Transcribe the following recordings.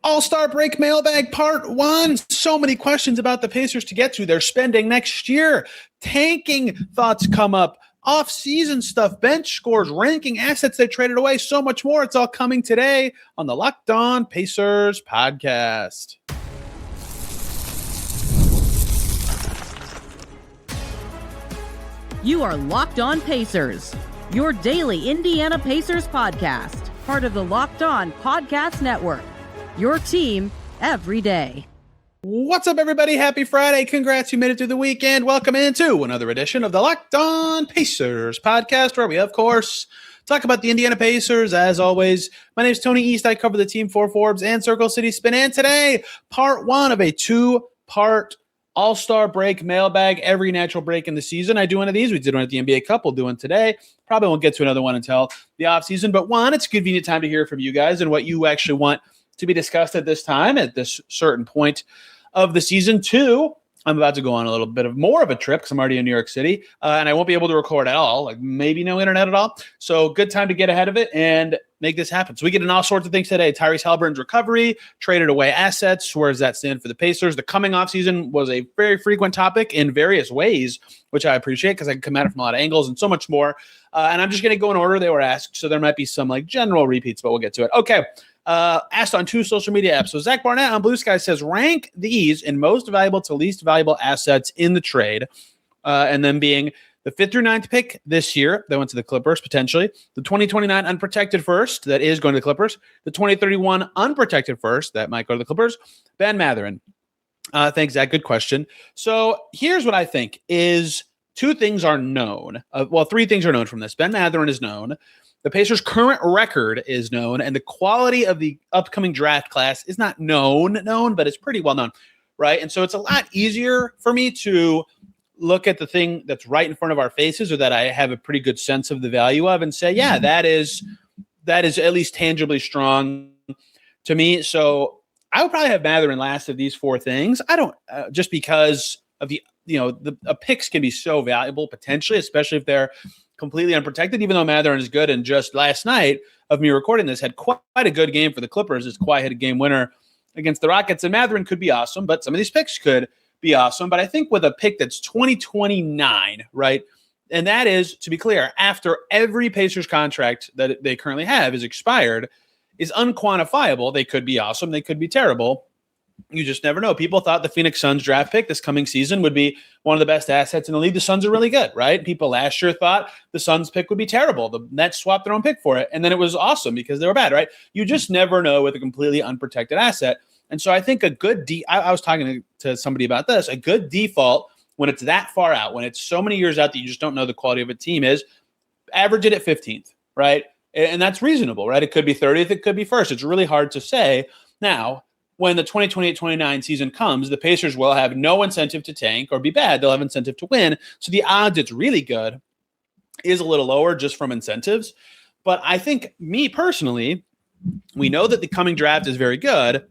All-Star Break Mailbag Part 1. So many questions about the Pacers to get to. They're spending next year. Tanking thoughts come up. Off-season stuff, bench scores, ranking assets they traded away, so much more. It's all coming today on the Locked On Pacers podcast. You are Locked On Pacers, your daily Indiana Pacers podcast, part of the Locked On Podcast Network. Your team every day. What's up, everybody? Happy Friday. Congrats, you made it through the weekend. Welcome into another edition of the Locked On Pacers podcast, where we, of course, talk about the Indiana Pacers. As always, my name is Tony East. I cover the team for Forbes and Circle City Spin. And today, part one of a two-part All-Star Break mailbag. Every natural break in the season, I do one of these. We did one at the NBA Cup. We'll do one today. Probably won't get to another one until the offseason. But one, it's a convenient time to hear from you guys and what you actually want to be discussed at this time, at this certain point of the season. Two, I'm about to go on a little bit of more of a trip because I'm already in New York City, and I won't be able to record at all, like maybe no internet at all. So good time to get ahead of it and make this happen. So we get in all sorts of things today. Tyrese Haliburton's recovery, traded away assets. Where does that stand for the Pacers? The coming offseason was a very frequent topic in various ways, which I appreciate because I can come at it from a lot of angles and so much more. And I'm just going to go in order they were asked. So there might be some like general repeats, but we'll get to it. Okay. Asked on two social media apps. So Zach Barnett on Blue Sky says, rank these in most valuable to least valuable assets in the trade. And then being the 5th through 9th pick this year that went to the Clippers, potentially. The 2029 unprotected first that is going to the Clippers. The 2031 unprotected first that might go to the Clippers. Ben Mathurin. Thanks, Zach. Good question. So here's what I think is two things are known. Three things are known from this. Ben Mathurin is known. The Pacers' current record is known, and the quality of the upcoming draft class is not known, but it's pretty well known, right? And so it's a lot easier for me to look at the thing that's right in front of our faces or that I have a pretty good sense of the value of and say, yeah, that is at least tangibly strong to me. So I would probably have Mathurin last of these four things. I don't just because of the picks can be so valuable potentially, especially if they're completely unprotected, even though Mathurin is good. And just last night of me recording this had quite a good game for the Clippers. It's Kawhi hit a game winner against the Rockets, and Mathurin could be awesome, but some of these picks could be awesome. But I think with a pick that's 2029, right? And that is, to be clear, after every Pacers contract that they currently have is expired, is unquantifiable. They could be awesome. They could be terrible. You just never know. People thought the Phoenix Suns draft pick this coming season would be one of the best assets in the league. The Suns are really good, right? People last year thought the Suns pick would be terrible. The Nets swapped their own pick for it, and then it was awesome because they were bad, right? You just never know with a completely unprotected asset. And so I think a good I was talking to somebody about this. A good default when it's that far out, when it's so many years out that you just don't know the quality of a team is average it at 15th, right? And that's reasonable, right? It could be 30th, it could be first. It's really hard to say. Now, when the 2028-29 season comes, the Pacers will have no incentive to tank or be bad. They'll have incentive to win. So the odds it's really good is a little lower just from incentives. But I think, me personally, we know that the coming draft is very good,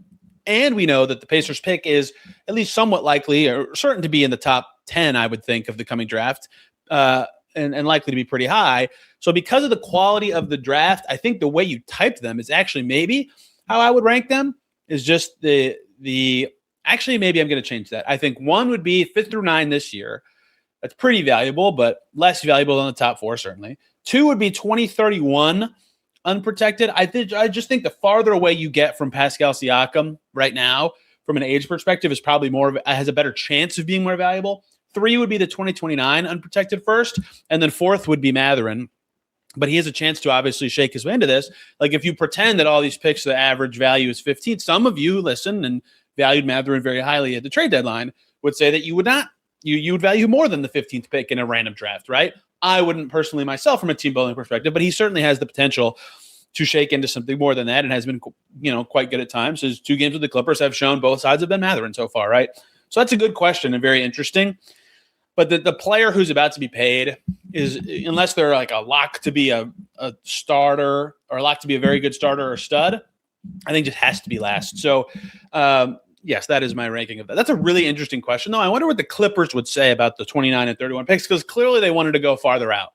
and we know that the Pacers pick is at least somewhat likely or certain to be in the top 10, I would think, of the coming draft, and likely to be pretty high. So because of the quality of the draft, I think the way you typed them is actually maybe how I would rank them. Is just actually maybe I'm going to change that. I think one would be 5th through 9 this year. That's pretty valuable, but less valuable than the top 4, certainly. 2 would be 2031 unprotected. I just think the farther away you get from Pascal Siakam right now, from an age perspective, is probably has a better chance of being more valuable. 3 would be the 2029 unprotected first, and then 4th would be Mathurin. But he has a chance to obviously shake his way into this. Like if you pretend that all these picks, the average value is 15, some of you listen and valued Mathurin very highly at the trade deadline would say that you would not, you would value more than the 15th pick in a random draft, right? I wouldn't personally myself from a team building perspective, but he certainly has the potential to shake into something more than that and has been, quite good at times. His 2 games with the Clippers have shown both sides have been Mathurin so far, right? So that's a good question and very interesting. But the player who's about to be paid is, unless they're like a lock to be a starter or a lock to be a very good starter or stud, I think just has to be last. So, yes, that is my ranking of that. That's a really interesting question, though. I wonder what the Clippers would say about the 29 and 31 picks, because clearly they wanted to go farther out,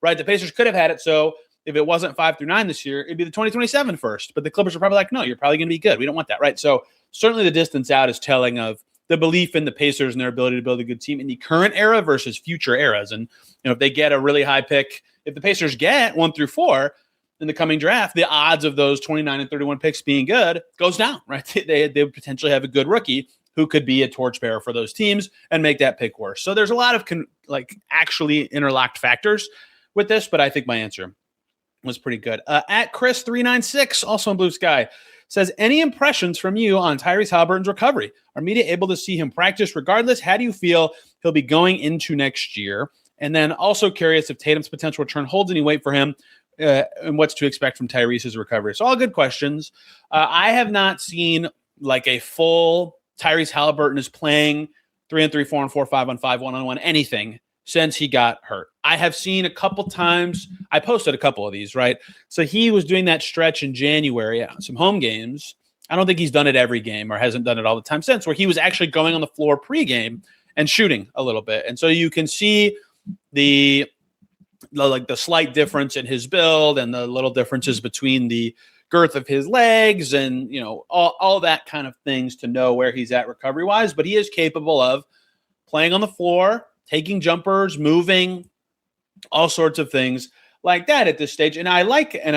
right? The Pacers could have had it so if it wasn't 5 through 9 this year, it'd be the 2027 first. But the Clippers are probably like, no, you're probably going to be good. We don't want that, right? So certainly the distance out is telling of the belief in the Pacers and their ability to build a good team in the current era versus future eras. And if they get a really high pick, if the Pacers get 1 through 4 in the coming draft, the odds of those 29 and 31 picks being good goes down, right? They would potentially have a good rookie who could be a torchbearer for those teams and make that pick worse. So there's a lot of actually interlocked factors with this, but I think my answer was pretty good. At Chris396, also in Blue Sky, says, any impressions from you on Tyrese Haliburton's recovery? Are media able to see him practice regardless? How do you feel he'll be going into next year? And then also curious if Tatum's potential return holds any weight for him and what's to expect from Tyrese's recovery. So all good questions. I have not seen like a full Tyrese Haliburton is playing 3-on-3, 4-on-4, 5-on-5, 1-on-1, anything since he got hurt. I have seen a couple times. I posted a couple of these, right? So he was doing that stretch in January, some home games. I don't think he's done it every game or hasn't done it all the time since, where he was actually going on the floor pregame and shooting a little bit. And so you can see the slight difference in his build and the little differences between the girth of his legs and, all that kind of things to know where he's at recovery wise, but he is capable of playing on the floor, taking jumpers, moving, all sorts of things like that at this stage. And I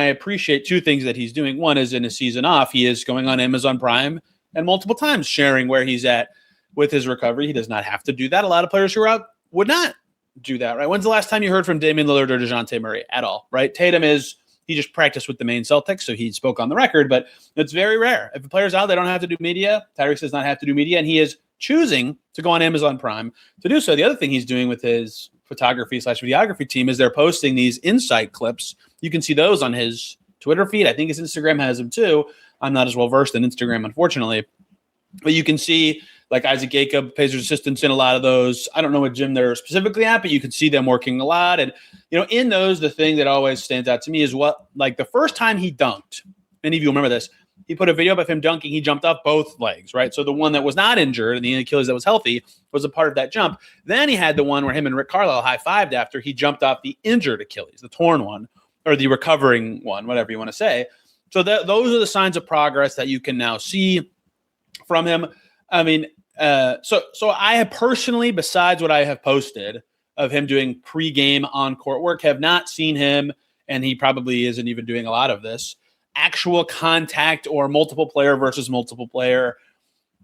appreciate two things that he's doing. One is in his season off, he is going on Amazon Prime and multiple times sharing where he's at with his recovery. He does not have to do that. A lot of players who are out would not do that, right? When's the last time you heard from Damian Lillard or DeJounte Murray at all, right? Tatum he just practiced with the main Celtics, so he spoke on the record, but it's very rare. If a player's out, they don't have to do media. Tyrese does not have to do media, and he is choosing to go on Amazon Prime to do so. The other thing he's doing with his photography/videography team is they're posting these insight clips. You can see those on his Twitter feed. I think his Instagram has them too. I'm not as well versed in Instagram, unfortunately. But you can see like Isaac Jacob, Pacers assistants in a lot of those. I don't know what gym they're specifically at, but you can see them working a lot. And, in those, the thing that always stands out to me is the first time he dunked, many of you remember this, he put a video up of him dunking. He jumped off both legs, right? So the one that was not injured and the Achilles that was healthy was a part of that jump. Then he had the one where him and Rick Carlisle high-fived after he jumped off the injured Achilles, the torn one, or the recovering one, whatever you want to say. So those are the signs of progress that you can now see from him. I mean, so I have personally, besides what I have posted of him doing pre-game on-court work, have not seen him, and he probably isn't even doing a lot of this, actual contact or multiple player versus multiple player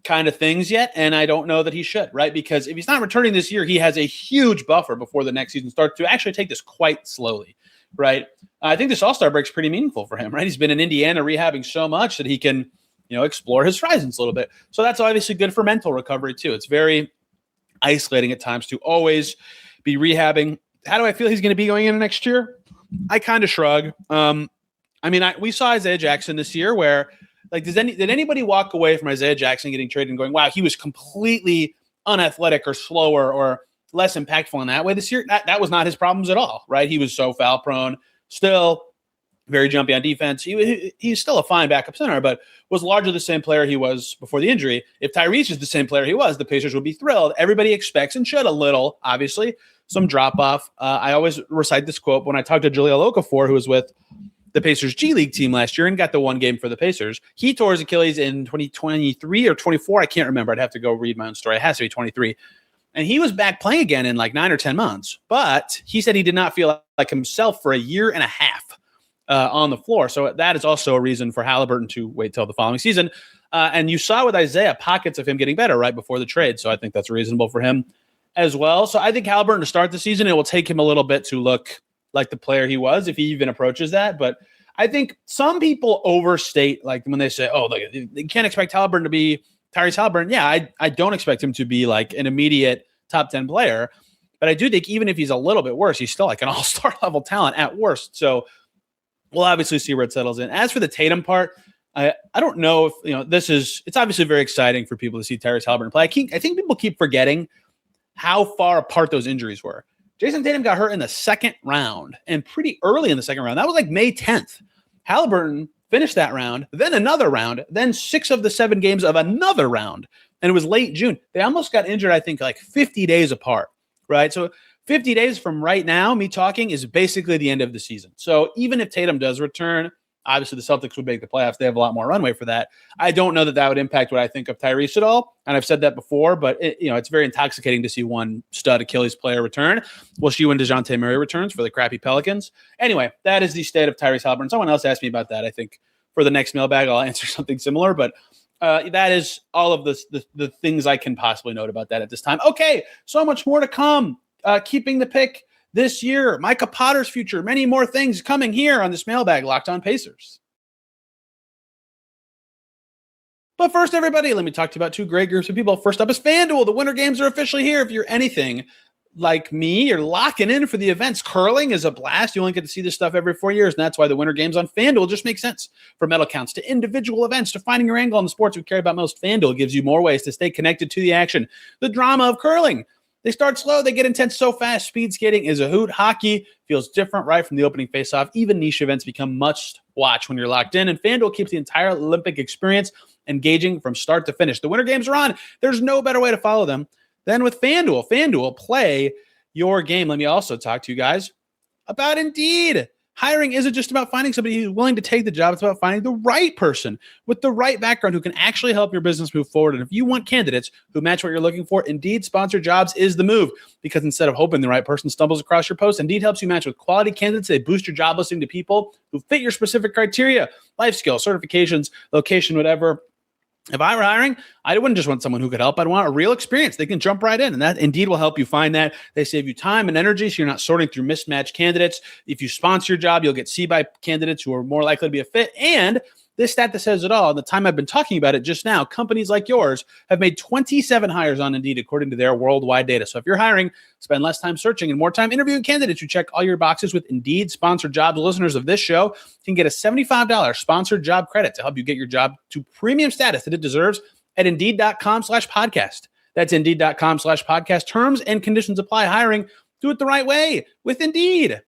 kind of things yet. And I don't know that he should, right? Because if he's not returning this year, he has a huge buffer before the next season starts to actually take this quite slowly, right? I think this All-Star break is pretty meaningful for him, right? He's been in Indiana rehabbing so much that he can, explore his horizons a little bit. So that's obviously good for mental recovery too. It's very isolating at times to always be rehabbing. How do I feel he's going to be going into next year? I kind of shrug. We saw Isaiah Jackson this year where, did anybody walk away from Isaiah Jackson getting traded and going, wow, he was completely unathletic or slower or less impactful in that way this year? That was not his problems at all, right? He was so foul prone, still very jumpy on defense. He's still a fine backup center, but was largely the same player he was before the injury. If Tyrese is the same player he was, the Pacers would be thrilled. Everybody expects and should a little, obviously, some drop off. I always recite this quote when I talked to Jahlil Okafor, who was with the Pacers G League team last year and got the one game for the Pacers. He tore his Achilles in 2023 or 24. I can't remember. I'd have to go read my own story. It has to be 23. And he was back playing again in 9 or 10 months. But he said he did not feel like himself for a year and a half on the floor. So that is also a reason for Haliburton to wait till the following season. And you saw with Isaiah pockets of him getting better right before the trade. So I think that's reasonable for him as well. So I think Haliburton to start the season, it will take him a little bit to look like the player he was, if he even approaches that. But I think some people overstate, when they say, oh, look, you can't expect Haliburton to be Tyrese Haliburton. Yeah, I don't expect him to be an immediate top 10 player. But I do think even if he's a little bit worse, he's still an all-star level talent at worst. So we'll obviously see where it settles in. As for the Tatum part, I don't know if, it's obviously very exciting for people to see Tyrese Haliburton play. I think people keep forgetting how far apart those injuries were. Jason Tatum got hurt in the second round and pretty early in the second round. That was May 10th. Haliburton finished that round, then another round, then 6 of the 7 games of another round. And it was late June. They almost got injured, I think, 50 days apart, right? So 50 days from right now, me talking is basically the end of the season. So even if Tatum does return, obviously the Celtics would make the playoffs. They have a lot more runway for that. I don't know that that would impact what I think of Tyrese at all. And I've said that before, but it's very intoxicating to see one stud Achilles player return. We'll see when DeJounte Murray returns for the crappy Pelicans. Anyway, that is the state of Tyrese Haliburton. Someone else asked me about that. I think for the next mailbag, I'll answer something similar, but that is all of the things I can possibly note about that at this time. Okay, so much more to come. Keeping the pick this year, Micah Potter's future, many more things coming here on this mailbag, Locked On Pacers. But first, everybody, let me talk to you about two great groups of people. First up is FanDuel. The Winter Games are officially here. If you're anything like me, you're locking in for the events. Curling is a blast. You only get to see this stuff every 4 years, and that's why the Winter Games on FanDuel just make sense. From medal counts to individual events to finding your angle on the sports we care about most, FanDuel gives you more ways to stay connected to the action. The drama of curling. They start slow, they get intense so fast. Speed skating is a hoot. Hockey feels different right from the opening faceoff. Even niche events become must watch when you're locked in, and FanDuel keeps the entire Olympic experience engaging from start to finish. The Winter Games are on. There's no better way to follow them than with FanDuel. FanDuel, play your game. Let me also talk to you guys about Indeed. Hiring isn't just about finding somebody who's willing to take the job. It's about finding the right person with the right background who can actually help your business move forward. And if you want candidates who match what you're looking for, Indeed Sponsored Jobs is the move, because instead of hoping the right person stumbles across your post, Indeed helps you match with quality candidates. They boost your job listing to people who fit your specific criteria, life skills, certifications, location, whatever. If I were hiring, I wouldn't just want someone who could help. I'd want a real experience. They can jump right in, and that Indeed will help you find that. They save you time and energy, so you're not sorting through mismatched candidates. If you sponsor your job, you'll get seen by candidates who are more likely to be a fit. And this stat that says it all, the time I've been talking about it just now, companies like yours have made 27 hires on Indeed according to their worldwide data. So if you're hiring, spend less time searching and more time interviewing candidates who check all your boxes with Indeed Sponsored Jobs. Listeners of this show can get a $75 sponsored job credit to help you get your job to premium status that it deserves at Indeed.com/podcast. That's Indeed.com/podcast. Terms and conditions apply. Hiring, do it the right way with Indeed.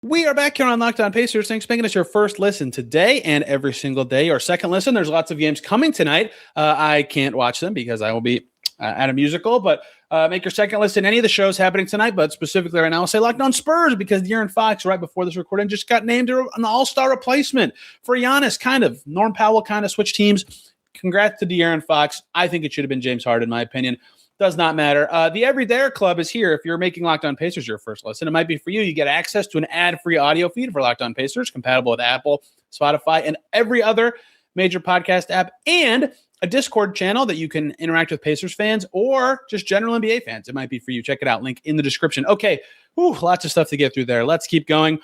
We are back here on Locked On Pacers. Thanks for making us your first listen today and every single day. Or second listen, there's lots of games coming tonight. I can't watch them because I will be at a musical, but make your second listen. Any of the shows happening tonight, but specifically right now, I'll say Locked On Spurs, because De'Aaron Fox, right before this recording, just got named an all-star replacement for Giannis, kind of. Norm Powell kind of switched teams. Congrats to De'Aaron Fox. I think it should have been James Harden, in my opinion. Does not matter. The Everydayer Club is here. If you're making Locked On Pacers your first listen, it might be for you. You get access to an ad-free audio feed for Locked On Pacers, compatible with Apple, Spotify, and every other major podcast app, and a Discord channel that you can interact with Pacers fans or just general NBA fans. It might be for you. Check it out. Link in the description. Okay, lots of stuff to get through there. Let's keep going.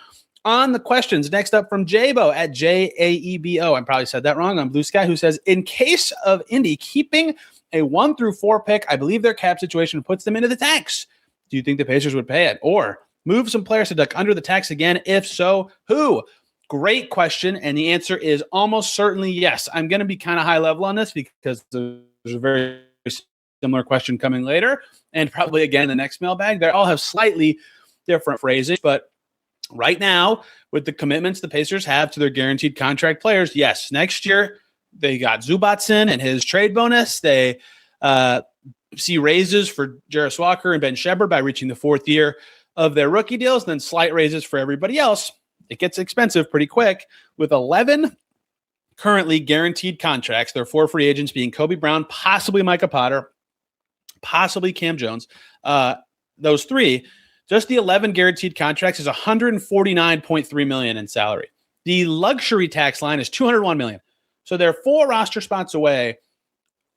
On the questions, next up from Jabo at Jaebo. I probably said that wrong, on Blue Sky, who says, in case of Indy keeping a 1 through 4 pick, I believe their cap situation puts them into the tax. Do you think the Pacers would pay it? Or move some players to duck under the tax again? If so, who? Great question. And the answer is almost certainly yes. I'm going to be kind of high level on this because there's a very similar question coming later, and probably again in the next mailbag. They all have slightly different phrases, but right now, with the commitments the Pacers have to their guaranteed contract players, yes, next year, they got Zubacin and his trade bonus. They see raises for Jarris Walker and Ben Shepherd by reaching the 4th year of their rookie deals, and then slight raises for everybody else. It gets expensive pretty quick. With 11 currently guaranteed contracts, there are 4 free agents being Kobe Brown, possibly Micah Potter, possibly Cam Jones. Those 3, just the 11 guaranteed contracts is $149.3 million in salary. The luxury tax line is $201 million. So they're 4 roster spots away,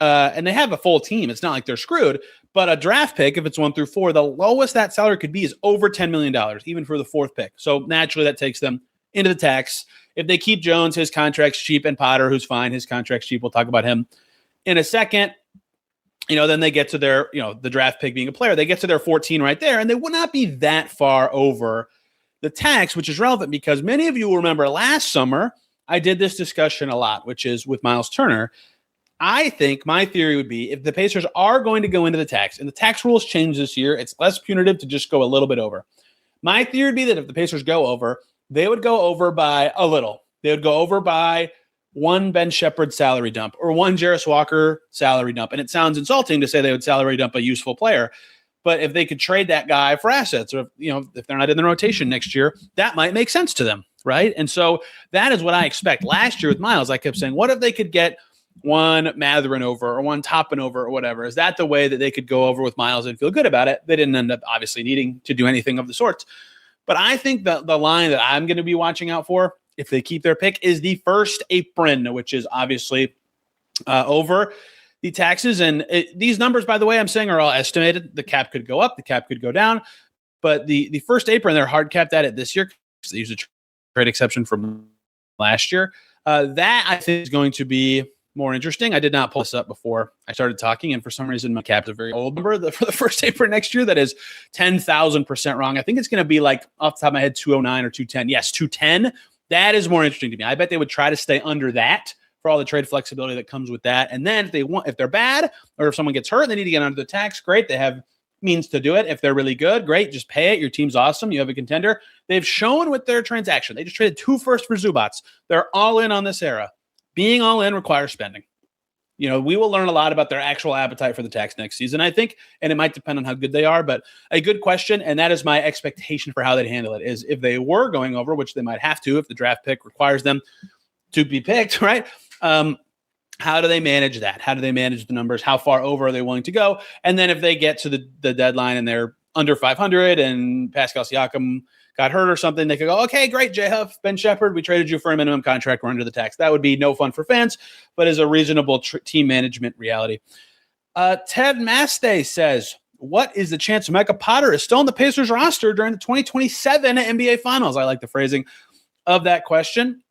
and they have a full team. It's not like they're screwed, but a draft pick, if it's 1 through 4, the lowest that salary could be is over $10 million, even for the 4th pick. So naturally, that takes them into the tax. If they keep Jones, his contract's cheap, and Potter, who's fine, his contract's cheap. We'll talk about him in a second. Then they get to their, the draft pick being a player. They get to their 14 right there, and they would not be that far over the tax, which is relevant because many of you will remember last summer, I did this discussion a lot, which is with Miles Turner. I think my theory would be if the Pacers are going to go into the tax, and the tax rules change this year, it's less punitive to just go a little bit over. My theory would be that if the Pacers go over, they would go over by a little. They would go over by one Ben Shepherd salary dump or one Jarris Walker salary dump. And it sounds insulting to say they would salary dump a useful player. But if they could trade that guy for assets, or if they're not in the rotation next year, that might make sense to them, right? And so that is what I expect. Last year with Miles, I kept saying, what if they could get one Mathurin over or one Toppin over or whatever? Is that the way that they could go over with Miles and feel good about it? They didn't end up obviously needing to do anything of the sorts. But I think that the line that I'm going to be watching out for, if they keep their pick, is the first apron, which is obviously over the taxes. And these numbers, by the way, I'm saying are all estimated. The cap could go up, the cap could go down. But the first apron, they're hard capped at it this year. They use a trade exception from last year. That I think is going to be more interesting. I did not pull this up before I started talking, and for some reason my cap's a very old number for the first apron next year. That is 10,000% wrong. I think it's going to be like off the top of my head 209 or 210. Yes, 210. That is more interesting to me. I bet they would try to stay under that for all the trade flexibility that comes with that. And then if they're bad or if someone gets hurt and they need to get under the tax, great. They have means to do it. If they're really good, great. Just pay it. Your team's awesome. You have a contender. They've shown with their transaction. They just traded 2 firsts for Zubats. They're all in on this era. Being all in requires spending. We will learn a lot about their actual appetite for the tax next season, I think, and it might depend on how good they are, but a good question, and that is my expectation for how they'd handle it, is if they were going over, which they might have to if the draft pick requires them to be picked, right? How do they manage that? How do they manage the numbers? How far over are they willing to go? And then if they get to the deadline and they're under 500 and Pascal Siakam got hurt or something, they could go, okay, great, J-Huff, Ben Shepherd, we traded you for a minimum contract. We're under the tax. That would be no fun for fans, but is a reasonable team management reality. Ted Maste says, what is the chance Micah Potter is still on the Pacers roster during the 2027 NBA Finals? I like the phrasing of that question.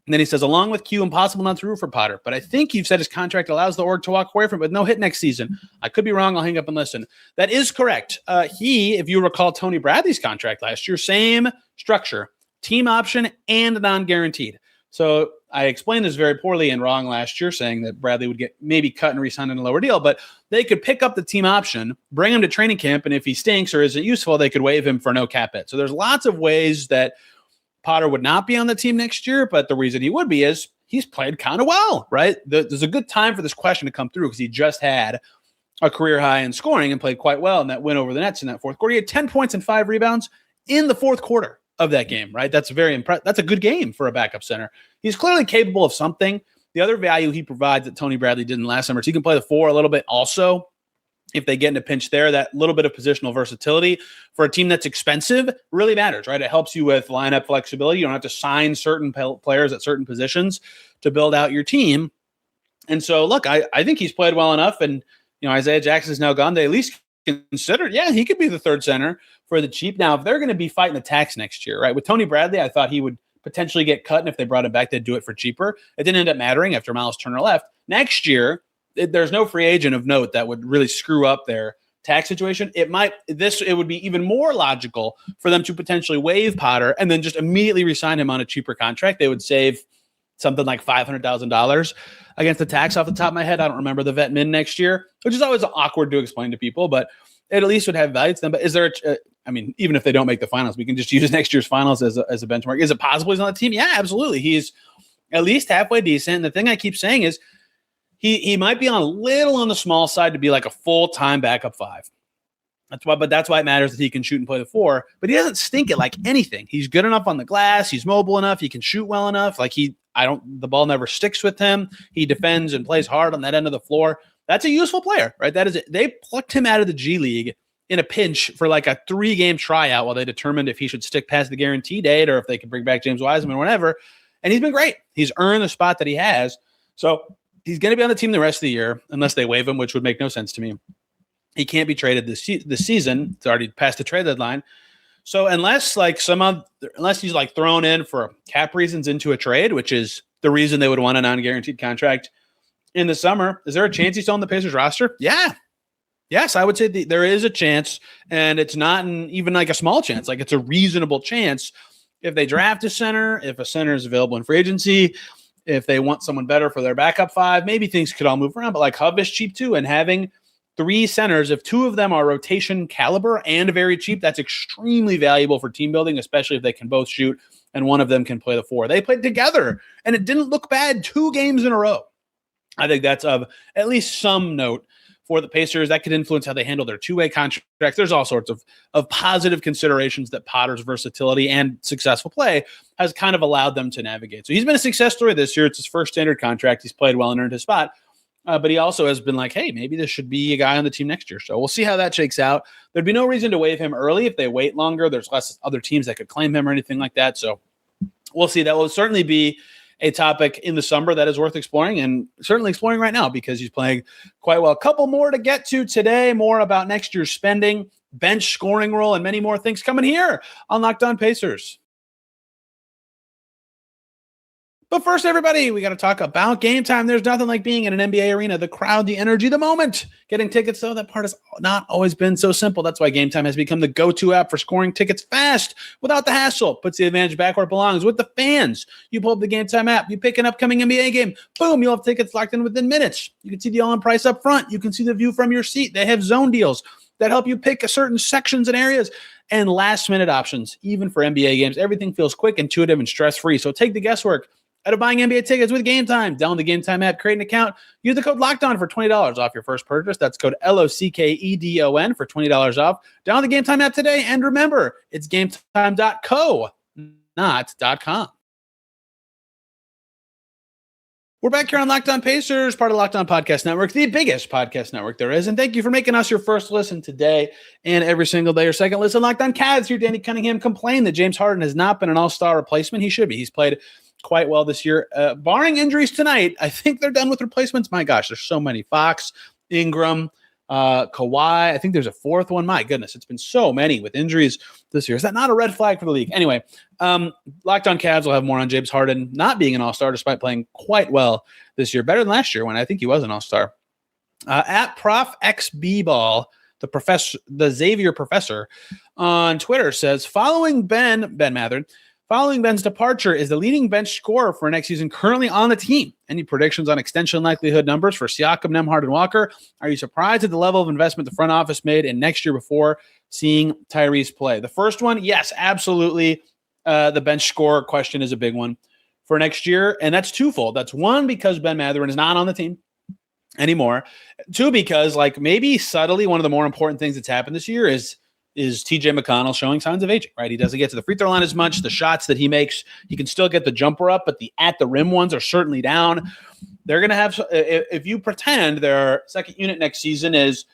And then he says, along with Q, impossible not to root for Potter. But I think you've said his contract allows the org to walk away from it with no hit next season. I could be wrong. I'll hang up and listen. That is correct. If you recall Tony Bradley's contract last year, same structure, team option and non-guaranteed. So I explained this very poorly and wrong last year, saying that Bradley would get maybe cut and re-signed in a lower deal, but they could pick up the team option, bring him to training camp, and if he stinks or isn't useful, they could waive him for no cap hit. So there's lots of ways that Potter would not be on the team next year, but the reason he would be is he's played kind of well, right? There's a good time for this question to come through because he just had a career high in scoring and played quite well in that win over the Nets in that fourth quarter. He had 10 points and 5 rebounds in the fourth quarter of that game, right? That's very impressive. That's a good game for a backup center. He's clearly capable of something. The other value he provides that Tony Bradley didn't last summer is he can play the 4 a little bit also. If they get in a pinch there, that little bit of positional versatility for a team that's expensive really matters, right? It helps you with lineup flexibility. You don't have to sign certain players at certain positions to build out your team. And so, look, I think he's played well enough. And, Isaiah Jackson is now gone. They at least considered, he could be the third center for the cheap. Now, if they're going to be fighting the tax next year, right? With Tony Bradley, I thought he would potentially get cut. And if they brought him back, they'd do it for cheaper. It didn't end up mattering after Miles Turner left. Next year, there's no free agent of note that would really screw up their tax situation. It would be even more logical for them to potentially waive Potter and then just immediately re-sign him on a cheaper contract. They would save something like $500,000 against the tax off the top of my head. I don't remember the vet min next year, which is always awkward to explain to people, but it at least would have value to them. But is there, even if they don't make the finals, we can just use next year's finals as a benchmark. Is it possible he's on the team? Yeah, absolutely. He's at least halfway decent. And the thing I keep saying is, He might be on a little on the small side to be like a full-time backup 5. That's why it matters that he can shoot and play the 4. But he doesn't stink at like anything. He's good enough on the glass. He's mobile enough. He can shoot well enough. The ball never sticks with him. He defends and plays hard on that end of the floor. That's a useful player, right? That is it. They plucked him out of the G League in a pinch for like a 3-game tryout while they determined if he should stick past the guarantee date or if they could bring back James Wiseman or whatever. And he's been great. He's earned the spot that he has. So he's going to be on the team the rest of the year unless they waive him, which would make no sense to me. He can't be traded this season. It's already past the trade deadline. So unless he's like thrown in for cap reasons into a trade, which is the reason they would want a non-guaranteed contract in the summer, is there a chance he's still on the Pacers roster? Yeah. Yes, I would say there is a chance, and it's not even like a small chance. Like it's a reasonable chance if they draft a center, if a center is available in free agency, if they want someone better for their backup 5, maybe things could all move around. But like Hub is cheap too, and having 3 centers. If 2 of them are rotation caliber and very cheap, that's extremely valuable for team building, especially if they can both shoot and one of them can play the 4. They played together, and it didn't look bad 2 games in a row. I think that's of at least some note for the Pacers. That could influence how they handle their two-way contracts. There's all sorts of positive considerations that Potter's versatility and successful play has kind of allowed them to navigate. So he's been a success story this year. It's his first standard contract. He's played well and earned his spot. But he also has been like, hey, maybe this should be a guy on the team next year. So we'll see how that shakes out. There'd be no reason to waive him early. If they wait longer, there's less other teams that could claim him or anything like that. So we'll see. That will certainly be a topic in the summer that is worth exploring, and certainly exploring right now because he's playing quite well. A couple more to get to today, more about next year's spending, bench scoring role, and many more things coming here on Locked On Pacers. But first, everybody, we got to talk about game time. There's nothing like being in an NBA arena, the crowd, the energy, the moment. Getting tickets, though, that part has not always been so simple. That's why Game Time has become the go-to app for scoring tickets fast without the hassle. Puts the advantage back where it belongs with the fans. You pull up the Game Time app, you pick an upcoming NBA game, boom, you'll have tickets locked in within minutes. You can see the all-in price up front. You can see the view from your seat. They have zone deals that help you pick certain sections and areas and last-minute options, even for NBA games. Everything feels quick, intuitive, and stress-free. So take the guesswork out of buying NBA tickets with Game Time. Download the Game Time app, create an account, use the code LOCKEDON for $20 off your first purchase. That's code LOCKEDON for $20 off. Download the Game Time app today, and remember, it's gametime.co, not .com. We're back here on Locked On Pacers, part of the Locked On Podcast Network, the biggest podcast network there is. And thank you for making us your first listen today and every single day, your second listen. Locked On Cavs here. Danny Cunningham complained that James Harden has not been an all-star replacement. He should be. He's played quite well this year. Barring injuries tonight, I think they're done with replacements. My gosh, there's so many. Fox, Ingram, Kawhi. I think there's a fourth one. My goodness, it's been so many with injuries this year. Is that not a red flag for the league? Anyway, Locked On Cavs will have more on James Harden not being an all-star despite playing quite well this year. Better than last year when I think he was an all-star. At Prof XB Ball, the Xavier professor on Twitter says, following Ben Mathurin, following Ben's departure, is the leading bench scorer for next season currently on the team. Any predictions on extension likelihood numbers for Siakam, Nembhard, and Walker? Are you surprised at the level of investment the front office made in next year before seeing Tyrese play? The first one, yes, absolutely. The bench scorer question is a big one for next year, and that's twofold. That's one, because Ben Mathurin is not on the team anymore. Two, because maybe subtly one of the more important things that's happened this year is TJ McConnell showing signs of aging, right? He doesn't get to the free throw line as much. The shots that he makes, he can still get the jumper up, but the at the rim ones are certainly down. They're going to have, if you pretend their second unit next season is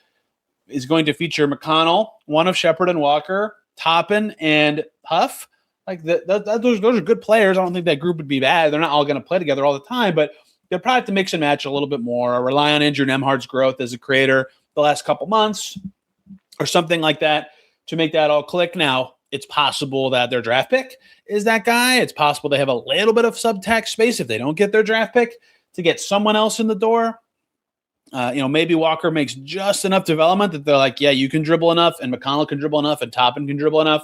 going to feature McConnell, one of Shepherd and Walker, Toppin, and Huff, those are good players. I don't think that group would be bad. They're not all going to play together all the time, but they'll probably have to mix and match a little bit more, or rely on Andrew Nembhard's growth as a creator the last couple months or something like that to make that all click. Now, it's possible that their draft pick is that guy. It's possible they have a little bit of subtax space if they don't get their draft pick to get someone else in the door. Maybe Walker makes just enough development that they're like, yeah, you can dribble enough, and McConnell can dribble enough, and Toppin can dribble enough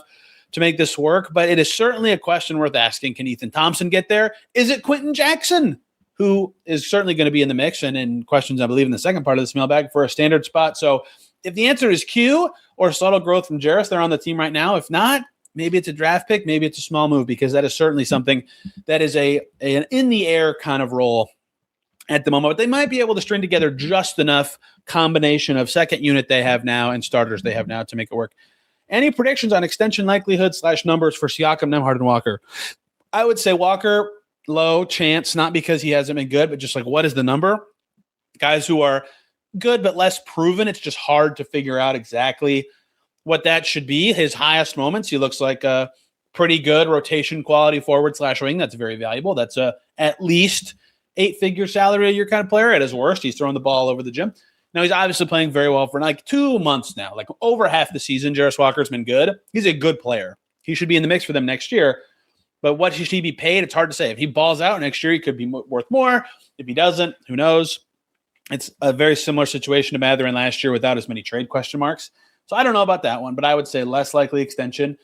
to make this work. But it is certainly a question worth asking. Can Ethan Thompson get there? Is it Quentin Jackson, who is certainly going to be in the mix and in questions, I believe, in the second part of this mailbag for a standard spot? So if the answer is Q or subtle growth from Jarris, they're on the team right now. If not, maybe it's a draft pick, maybe it's a small move, because that is certainly something that is an in-the-air kind of role at the moment. But they might be able to string together just enough combination of second unit they have now and starters they have now to make it work. Any predictions on extension likelihood / numbers for Siakam, Nembhard, and Walker? I would say Walker, low chance, not because he hasn't been good, but just what is the number? Guys who are good but less proven, it's just hard to figure out exactly what that should be. His highest moments, he looks like a pretty good rotation quality forward / wing. That's very valuable. That's at least 8-figure salary a year kind of player. At his worst, he's throwing the ball over the gym. Now, he's obviously playing very well for 2 months now. Over half the season, Jarris Walker's been good. He's a good player. He should be in the mix for them next year. But what should he be paid? It's hard to say. If he balls out next year, he could be worth more. If he doesn't, who knows? It's a very similar situation to Mathurin last year without as many trade question marks. So I don't know about that one, but I would say less likely extension.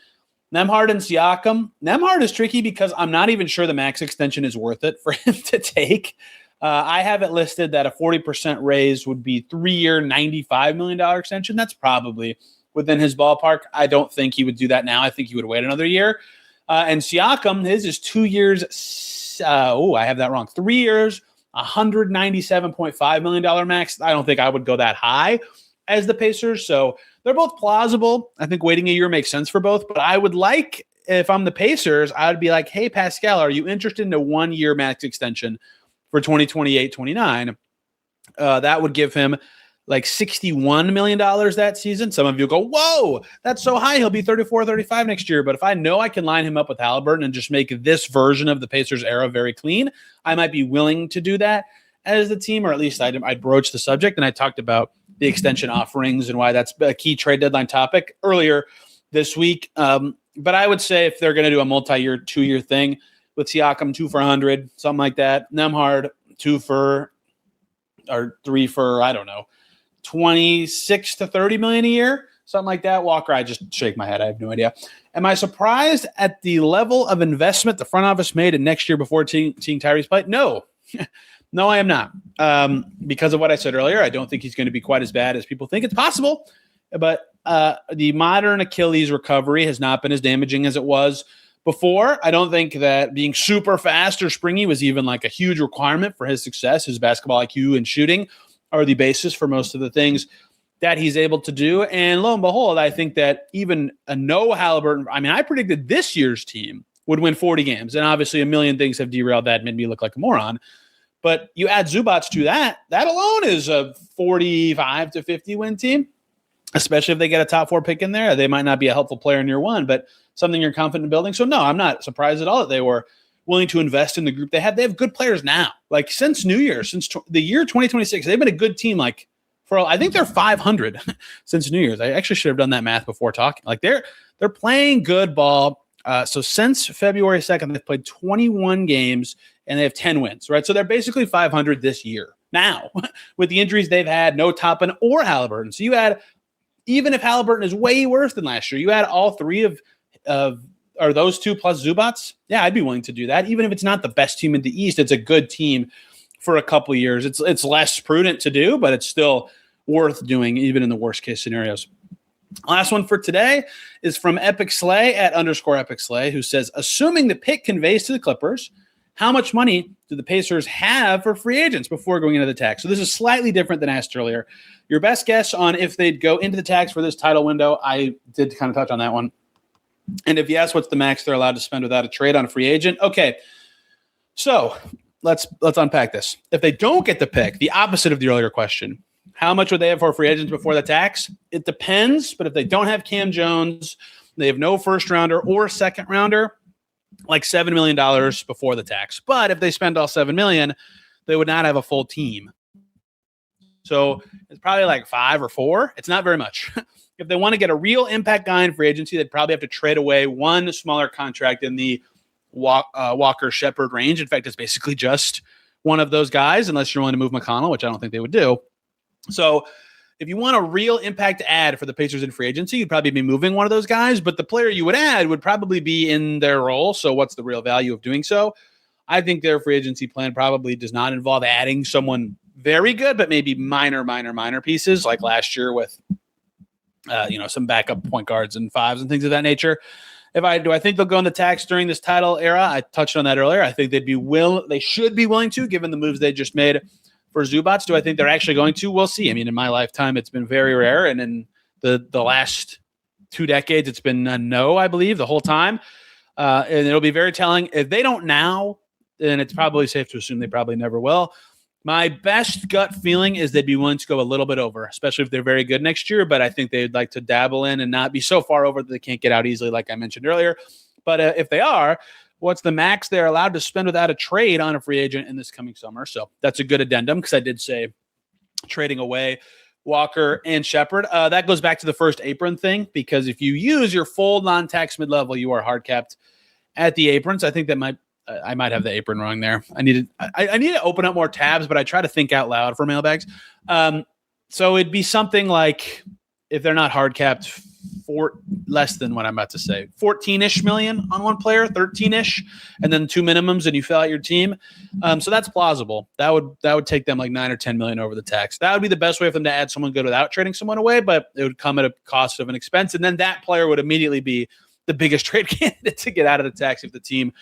Nembhard and Siakam. Nembhard is tricky because I'm not even sure the max extension is worth it for him to take. I have it listed that a 40% raise would be 3-year, $95 million extension. That's probably within his ballpark. I don't think he would do that now. I think he would wait another year. And Siakam, his is 2 years. I have that wrong. 3 years, $197.5 million max. I don't think I would go that high as the Pacers. So they're both plausible. I think waiting a year makes sense for both. But I would like, if I'm the Pacers, I would be like, hey, Pascal, are you interested in a 1-year max extension for 2028-29? That would give him like $61 million that season. Some of you go, whoa, that's so high. He'll be 34, 35 next year. But if I know I can line him up with Haliburton and just make this version of the Pacers era very clean, I might be willing to do that as the team, or at least I'd broach the subject. And I talked about the extension offerings and why that's a key trade deadline topic earlier this week. But I would say if they're going to do a multi-year, 2-year thing with Siakam, 2 for 100, something like that, Nembhard, 3 for, I don't know, 26 to 30 million a year, something like that. Walker, I just shake my head. I have no idea. Am I surprised at the level of investment the front office made in next year before seeing Tyrese play? No. No, I am not. Because of what I said earlier, I don't think he's going to be quite as bad as people think. It's possible, but the modern Achilles recovery has not been as damaging as it was before. I don't think that being super fast or springy was even like a huge requirement for his success. His basketball IQ and shooting are the basis for most of the things that he's able to do. And lo and behold, I think that even a no Haliburton, I predicted this year's team would win 40 games. And obviously a million things have derailed that and made me look like a moron. But you add Zubac to that alone is a 45 to 50 win team, especially if they get a top 4 pick in there. They might not be a helpful player in year one, but something you're confident in building. So no, I'm not surprised at all that they were willing to invest in the group they have. They have good players now. Like since New Year, since the year 2026, they've been a good team. Like I think they're 500 since New Year's. I actually should have done that math before talking. Like they're playing good ball. So since February 2nd, they've played 21 games and they have 10 wins, right? So they're basically 500 this year. Now, with the injuries they've had, no Toppin or Haliburton. So you add, even if Haliburton is way worse than last year, you add all three of those two plus Zubac, yeah, I'd be willing to do that. Even if it's not the best team in the East, it's a good team for a couple of years. It's less prudent to do, but it's still worth doing, even in the worst case scenarios. Last one for today is from Epic Slay at _Epic Slay, who says, assuming the pick conveys to the Clippers, how much money do the Pacers have for free agents before going into the tax? So this is slightly different than asked earlier. Your best guess on if they'd go into the tax for this title window, I did kind of touch on that one. And if yes, what's the max they're allowed to spend without a trade on a free agent? Okay, so let's unpack this. If they don't get the pick, the opposite of the earlier question, how much would they have for free agents before the tax? It depends, but if they don't have Cam Jones, they have no first rounder or second rounder, like $7 million before the tax. But if they spend all $7 million, they would not have a full team. So it's probably like 5 or 4. It's not very much. If they want to get a real impact guy in free agency, they'd probably have to trade away one smaller contract in the Walker Shepherd range. In fact, it's basically just one of those guys, unless you're willing to move McConnell, which I don't think they would do. So if you want a real impact add for the Pacers in free agency, you'd probably be moving one of those guys, but the player you would add would probably be in their role. So what's the real value of doing so? I think their free agency plan probably does not involve adding someone very good, but maybe minor pieces like last year with, some backup point guards and fives and things of that nature. Do I think they'll go in the tax during this title era? I touched on that earlier. I think they should be willing to, given the moves they just made for Zubac. Do I think they're actually going to? We'll see. I mean, in my lifetime, it's been very rare. And in the last 2 decades, it's been a no, I believe, the whole time. And it'll be very telling. If they don't now, then it's probably safe to assume they probably never will. My best gut feeling is they'd be willing to go a little bit over, especially if they're very good next year. But I think they'd like to dabble in and not be so far over that they can't get out easily, like I mentioned earlier. But if they are, what's the max they're allowed to spend without a trade on a free agent in this coming summer? So that's a good addendum, because I did say trading away Walker and Shepherd. That goes back to the first apron thing, because if you use your full non-tax mid-level, you are hard capped at the aprons. I think that I might have the apron wrong there. I need to open up more tabs, but I try to think out loud for mailbags. So it'd be something like, if they're not hard capped, less than what I'm about to say, 14-ish million on one player, 13-ish, and then 2 minimums, and you fill out your team. So that's plausible. That would take them like 9 or 10 million over the tax. That would be the best way for them to add someone good without trading someone away, but it would come at a cost of an expense, and then that player would immediately be the biggest trade candidate to get out of the tax if the team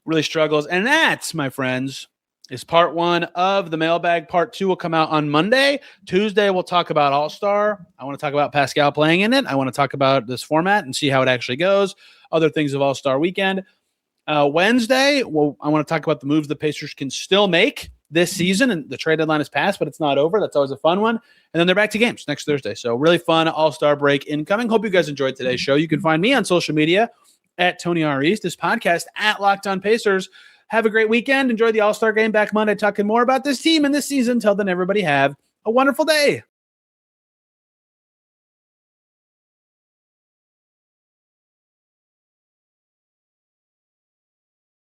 really struggles. And that, my friends, is part 1 of the mailbag. Part 2 will come out on Monday. Tuesday, we'll talk about All-Star. I want to talk about Pascal playing in it. I want to talk about this format and see how it actually goes. Other things of All-Star weekend. Wednesday, I want to talk about the moves the Pacers can still make this season. And the trade deadline is passed, but it's not over. That's always a fun one. And then they're back to games next Thursday. So really fun All-Star break incoming. Hope you guys enjoyed today's show. You can find me on social media at Tony R. East, this podcast at Locked On Pacers. Have a great weekend. Enjoy the All-Star game back Monday, talking more about this team and this season. Till then, everybody have a wonderful day.